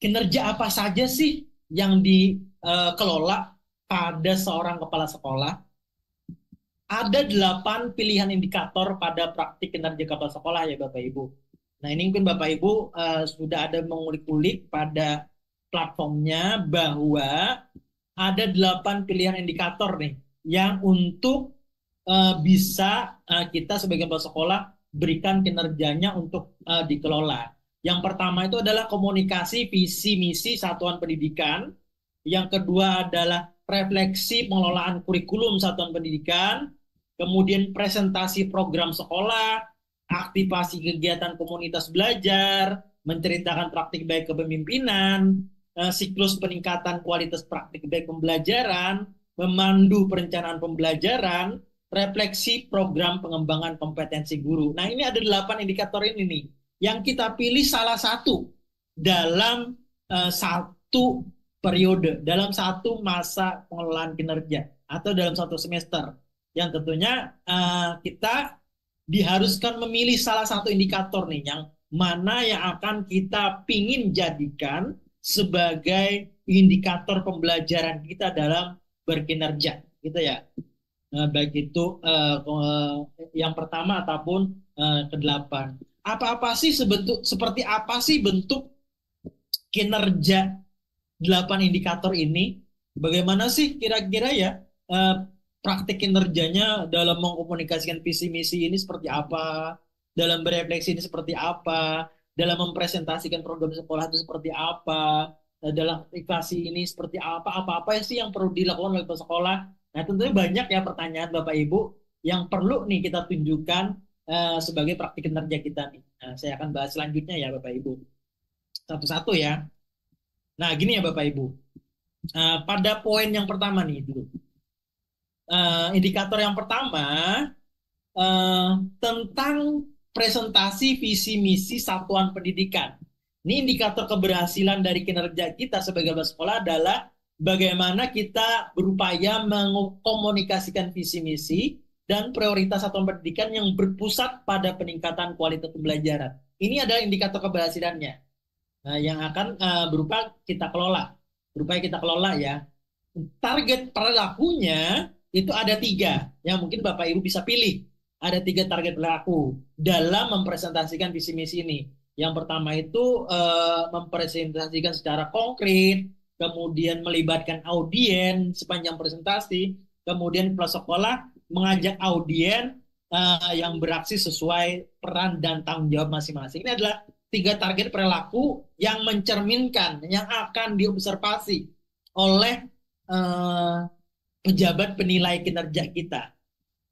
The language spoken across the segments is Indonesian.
kinerja apa saja sih yang dikelola pada seorang kepala sekolah? Ada 8 pilihan indikator pada praktik kinerja kepala sekolah ya Bapak Ibu. Nah ini mungkin Bapak Ibu sudah ada mengulik-ulik pada platformnya bahwa ada 8 pilihan indikator nih yang untuk bisa kita sebagai kepala sekolah berikan kinerjanya untuk dikelola. Yang pertama itu adalah komunikasi visi misi satuan pendidikan. Yang kedua adalah refleksi pengelolaan kurikulum satuan pendidikan, kemudian presentasi program sekolah, aktivasi kegiatan komunitas belajar, menceritakan praktik baik kepemimpinan, siklus peningkatan kualitas praktik baik pembelajaran, memandu perencanaan pembelajaran, refleksi program pengembangan kompetensi guru. Nah, ini ada 8 indikator ini nih, yang kita pilih salah satu dalam satu periode, dalam satu masa pengelolaan kinerja, atau dalam satu semester. Yang tentunya kita diharuskan memilih salah satu indikator nih, yang mana yang akan kita pingin jadikan sebagai indikator pembelajaran kita dalam berkinerja, gitu ya. Baik itu yang pertama ataupun kedelapan. Apa-apa sih seperti apa sih bentuk kinerja 8 indikator ini? Bagaimana sih kira-kira ya eh, praktik kinerjanya dalam mengkomunikasikan visi misi ini seperti apa? Dalam berefleksi ini seperti apa? Dalam mempresentasikan program sekolah itu seperti apa? Dalam aplikasi ini seperti apa? Apa-apa sih yang perlu dilakukan oleh kepala sekolah? Nah, tentunya banyak ya pertanyaan Bapak Ibu yang perlu nih kita tunjukkan sebagai praktik kinerja kita nih. Nah, saya akan bahas selanjutnya ya Bapak Ibu. Satu-satu ya. Nah, gini ya Bapak Ibu. Pada poin yang pertama nih dulu. Indikator yang pertama eh, tentang presentasi visi misi satuan pendidikan. Ini indikator keberhasilan dari kinerja kita sebagai kepala sekolah adalah bagaimana kita berupaya mengkomunikasikan visi misi dan prioritas satuan pendidikan yang berpusat pada peningkatan kualitas pembelajaran. Ini adalah indikator keberhasilannya. Yang akan berupa kita kelola, berupaya kita kelola ya. Target perilakunya itu ada 3 yang mungkin Bapak Ibu bisa pilih. Ada 3 target perilaku dalam mempresentasikan visi misi ini. Yang pertama itu mempresentasikan secara konkret, kemudian melibatkan audiens sepanjang presentasi, kemudian kepala sekolah mengajak audiens yang beraksi sesuai peran dan tanggung jawab masing-masing. Ini adalah 3 target perilaku yang mencerminkan, yang akan diobservasi oleh eh, pejabat penilai kinerja kita.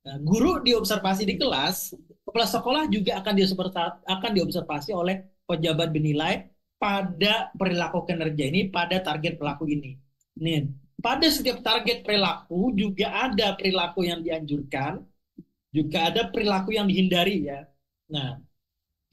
Nah, guru diobservasi di kelas, kepala sekolah juga akan diobservasi oleh pejabat penilai pada perilaku kinerja ini, pada target perilaku ini. Nih, pada setiap target perilaku juga ada perilaku yang dianjurkan, juga ada perilaku yang dihindari ya. Nah,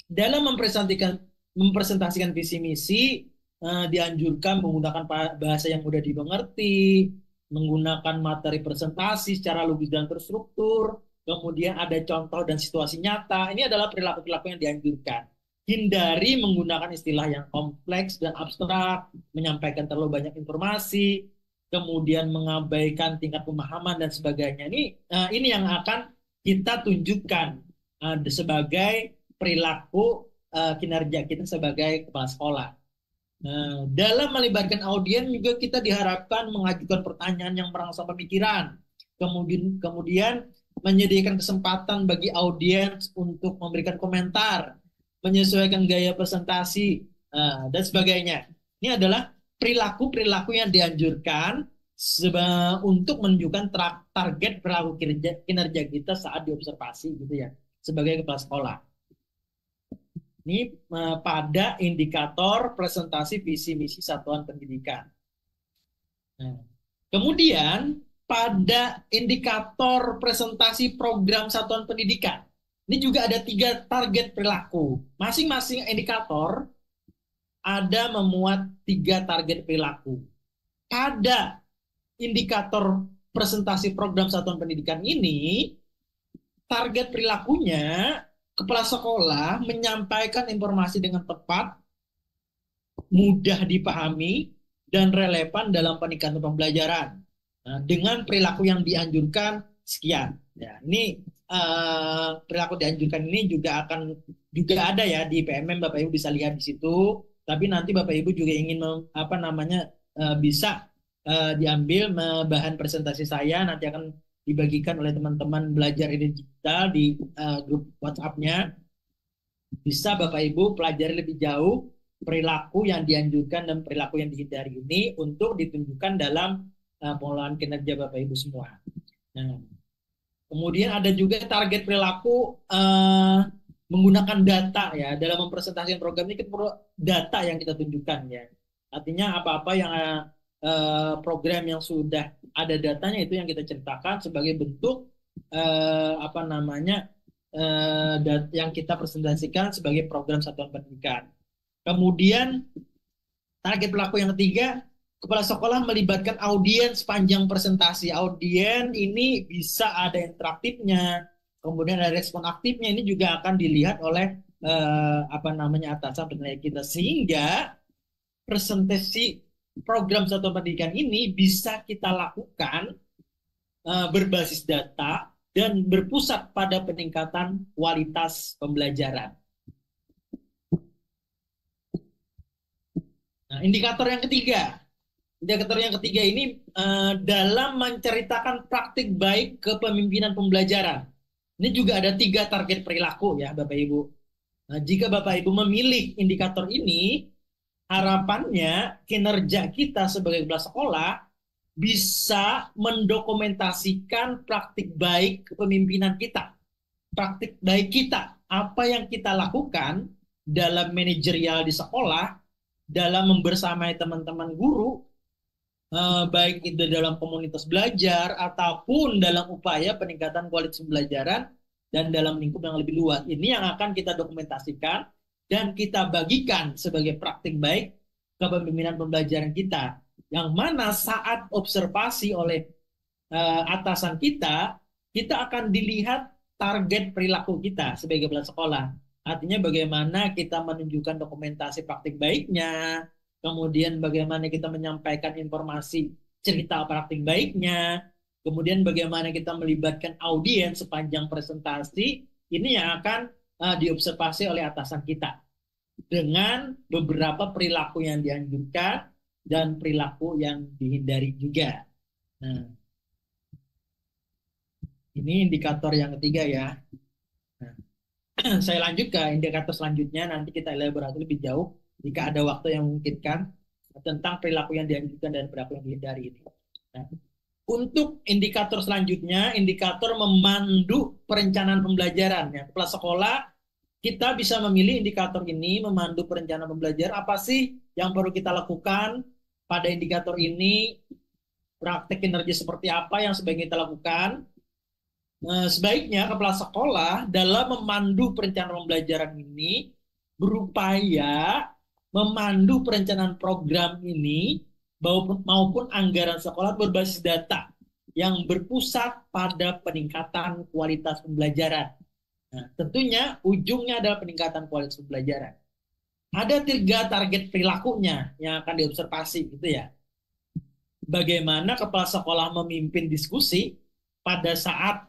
dalam mempresentasikan visi misi dianjurkan menggunakan bahasa yang mudah dimengerti, menggunakan materi presentasi secara logis dan terstruktur, kemudian ada contoh dan situasi nyata. Ini adalah perilaku-perilaku yang dianjurkan. Hindari menggunakan istilah yang kompleks dan abstrak, menyampaikan terlalu banyak informasi, kemudian mengabaikan tingkat pemahaman dan sebagainya. Ini yang akan kita tunjukkan sebagai perilaku kinerja kita sebagai kepala sekolah. Nah, dalam melibatkan audiens juga kita diharapkan mengajukan pertanyaan yang merangsang pemikiran. Kemudian menyediakan kesempatan bagi audiens untuk memberikan komentar, menyesuaikan gaya presentasi, dan sebagainya. Ini adalah perilaku-perilaku yang dianjurkan untuk menunjukkan target perilaku kinerja kita saat diobservasi gitu ya, sebagai kepala sekolah. Ini pada indikator presentasi visi misi satuan pendidikan. Nah, kemudian pada indikator presentasi program satuan pendidikan, ini juga ada 3 target perilaku. Masing-masing indikator ada memuat 3 target perilaku. Pada indikator presentasi program satuan pendidikan ini, target perilakunya kepala sekolah menyampaikan informasi dengan tepat, mudah dipahami, dan relevan dalam peningkatan pembelajaran. Nah, dengan perilaku yang dianjurkan sekian. Ya, ini perilaku dianjurkan ini juga ada ya di PMM, Bapak Ibu bisa lihat di situ. Tapi nanti Bapak Ibu juga ingin apa namanya bisa diambil bahan presentasi saya nanti akan dibagikan oleh teman-teman belajar ini digital di grup WhatsApp-nya. Bisa Bapak Ibu pelajari lebih jauh perilaku yang dianjurkan dan perilaku yang dihindari ini untuk ditunjukkan dalam pengelolaan kinerja Bapak Ibu semua. Nah, kemudian ada juga target perilaku menggunakan data ya dalam mempresentasikan program ini, kan perlu data yang kita tunjukkan ya. Artinya apa-apa yang program yang sudah ada datanya itu yang kita ceritakan sebagai bentuk apa namanya yang kita presentasikan sebagai program satuan pendidikan. Kemudian target pelaku yang ketiga, kepala sekolah melibatkan audiens sepanjang presentasi. Audiens ini bisa ada interaktifnya, kemudian ada respon aktifnya. Ini juga akan dilihat oleh apa namanya atasan penilai kita, sehingga presentasi program satuan pendidikan ini bisa kita lakukan berbasis data dan berpusat pada peningkatan kualitas pembelajaran. Nah, indikator yang ketiga. Indikator yang ketiga ini dalam menceritakan praktik baik kepemimpinan pembelajaran. Ini juga ada 3 target perilaku ya Bapak Ibu. Nah, jika Bapak Ibu memilih indikator ini, harapannya kinerja kita sebagai kepala sekolah bisa mendokumentasikan praktik baik kepemimpinan kita. Praktik baik kita, apa yang kita lakukan dalam manajerial di sekolah, dalam membersamai teman-teman guru, baik itu dalam komunitas belajar ataupun dalam upaya peningkatan kualitas pembelajaran dan dalam lingkup yang lebih luas. Ini yang akan kita dokumentasikan dan kita bagikan sebagai praktik baik kepemimpinan pembelajaran kita. Yang mana saat observasi oleh atasan kita, kita akan dilihat target perilaku kita sebagai kepala sekolah. Artinya bagaimana kita menunjukkan dokumentasi praktik baiknya, kemudian bagaimana kita menyampaikan informasi cerita praktik baiknya, kemudian bagaimana kita melibatkan audiens sepanjang presentasi, ini yang akan diobservasi oleh atasan kita dengan beberapa perilaku yang dianjurkan dan perilaku yang dihindari juga. Nah, ini indikator yang ketiga ya. Nah, saya lanjut ke indikator selanjutnya, nanti kita elaborasi lebih jauh jika ada waktu yang memungkinkan tentang perilaku yang dianjurkan dan perilaku yang dihindari ini. Nah, untuk indikator selanjutnya, indikator memandu perencanaan pembelajaran. Ya, kepala sekolah, kita bisa memilih indikator ini, memandu perencanaan pembelajaran. Apa sih yang perlu kita lakukan pada indikator ini? Praktek kinerja seperti apa yang sebaiknya kita lakukan? Sebaiknya kepala sekolah dalam memandu perencanaan pembelajaran ini berupaya memandu perencanaan program ini maupun anggaran sekolah berbasis data yang berpusat pada peningkatan kualitas pembelajaran. Nah, tentunya ujungnya adalah peningkatan kualitas pembelajaran. Ada 3 target perilakunya yang akan diobservasi gitu ya. Bagaimana kepala sekolah memimpin diskusi pada saat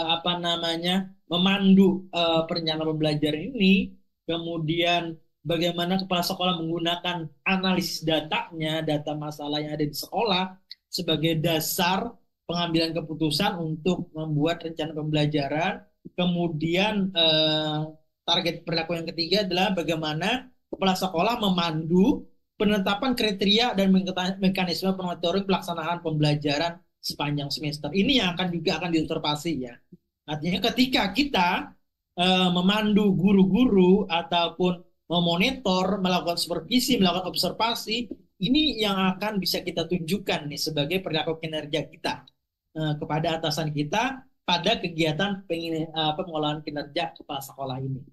apa namanya memandu perencanaan pembelajaran ini, kemudian bagaimana kepala sekolah menggunakan analisis datanya, data masalah yang ada di sekolah sebagai dasar pengambilan keputusan untuk membuat rencana pembelajaran. Kemudian target perilaku yang ketiga adalah bagaimana kepala sekolah memandu penetapan kriteria dan mekanisme monitoring pelaksanaan pembelajaran sepanjang semester. Ini yang juga akan diobservasi ya. Artinya ketika kita memandu guru-guru ataupun memonitor, melakukan supervisi, melakukan observasi, ini yang akan bisa kita tunjukkan nih sebagai perilaku kinerja kita kepada atasan kita pada kegiatan pengelolaan kinerja kepala sekolah ini.